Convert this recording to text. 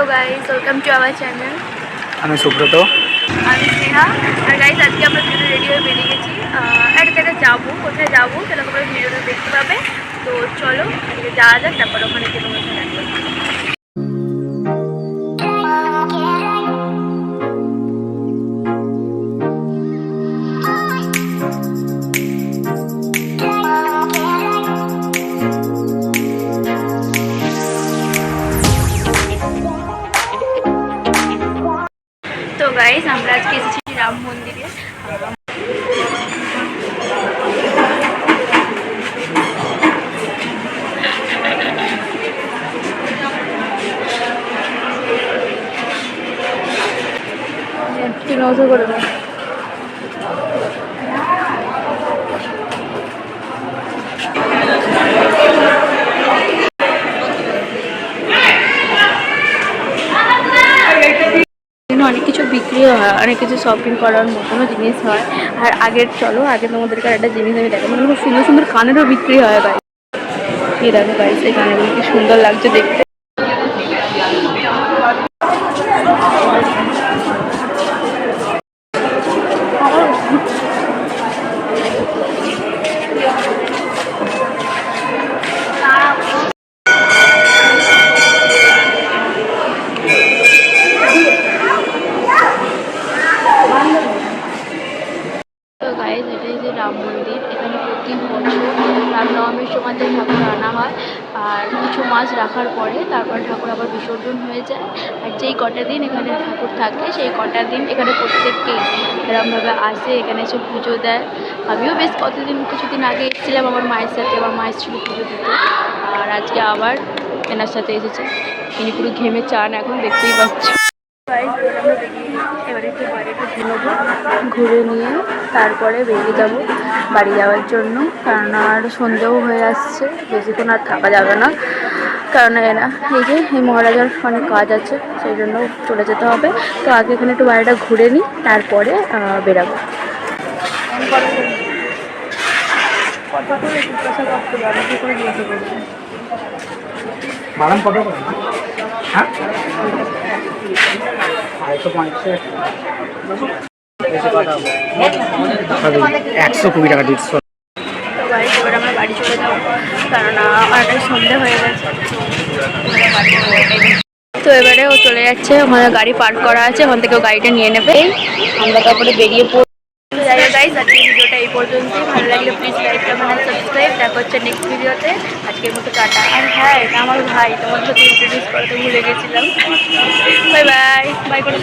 Hello guys, welcome to our channel. আমি সুব্রত। আমি স্নেহা। আর guys আজকে আমরা দুটো রেডি হয়ে বেরিয়ে গেছি একটা জায়গায় যাবো। কোথায় যাবো সেটা তোমরা ভিডিওটা দেখতে পাবে। তো চলো আজকে যাওয়া যাক, তারপর ওখানে গিয়ে তোমার সাথে দেখা করবো। তো গাইস আমরা আজকে এসেছি রাম মন্দিরে। করে দাও। অনেক কিছু বিক্রিও হয়, অনেক কিছু শপিং করার মতনও জিনিস হয়। আর আগের চলো আগে তোমাদেরকে একটা জিনিস আমি দেখো, মানে খুব সুন্দর সুন্দর কানেরও বিক্রি হয় গাইস। কি দেখো গাইস, এই কানেরগুলো কি সুন্দর লাগছে দেখতে। এটাই যে রাম মন্দির, এখানে প্রতি বছর রামনবমীর সময় ঠাকুর আনা হয়। আর কিছু মাস রাখার পরে তারপর ঠাকুর আবার বিসর্জন হয়ে যায়। আর যেই কটা দিন এখানে ঠাকুর থাকে সেই কটা দিন এখানে প্রত্যেককেই এরমভাবে আসে, এখানে এসে পুজো দেয়। আমিও বেশ কিছুদিন আগে এসেছিলাম আমার মায়ের সাথে, আমার মা এসেছিলো পুজো দিতে। আর আজকে আবার এনার সাথে এসেছে। ইনি পুরো ঘেমে চান এখন, দেখতেই পাচ্ছি। এবারে একটু বাড়িটা ঘুরে নিয়ে তারপরে বেরিয়ে যাব বাড়ি যাওয়ার জন্য, কারণ আর সন্ধেও হয়ে আসছে, বেশিক্ষণ আর থাকা যাবে না। কারণ এরা এই যে এই মহারাজার অনেক কাজ আছে, সেই জন্য চলে যেতে হবে। তো আগে এখানে একটু বাড়িটা ঘুরে নিই, তারপরে বেরাবো। হ্যাঁ 120 টাকা দিচ্ছ। তো গাড়ি এবার আমরা বাড়ি চলে যাবো, কারণ অনেকটা সন্ধে হয়ে গেছে। তো এবারে ও চলে যাচ্ছে, ওখানে গাড়ি পার্ক করা আছে, ওখান থেকে ও গাড়িটা নিয়ে নেবে। আমরা তারপরে বেরিয়ে পড়ব। যাই হোক গাইস, আজকের ভিডিওটা এই পর্যন্তই। ভালো লাগলে প্লিজ লাইক কমেন্ট সাবস্ক্রাইব। দেখা হচ্ছে নেক্সট ভিডিওতে। আজকের মতো টাটা। আর হ্যাঁ, এটা আমার ভাই, তোমার সাথে ইন্ট্রোডিউস করতে ভুলে গেছিলাম। বাই বাই, বাই করে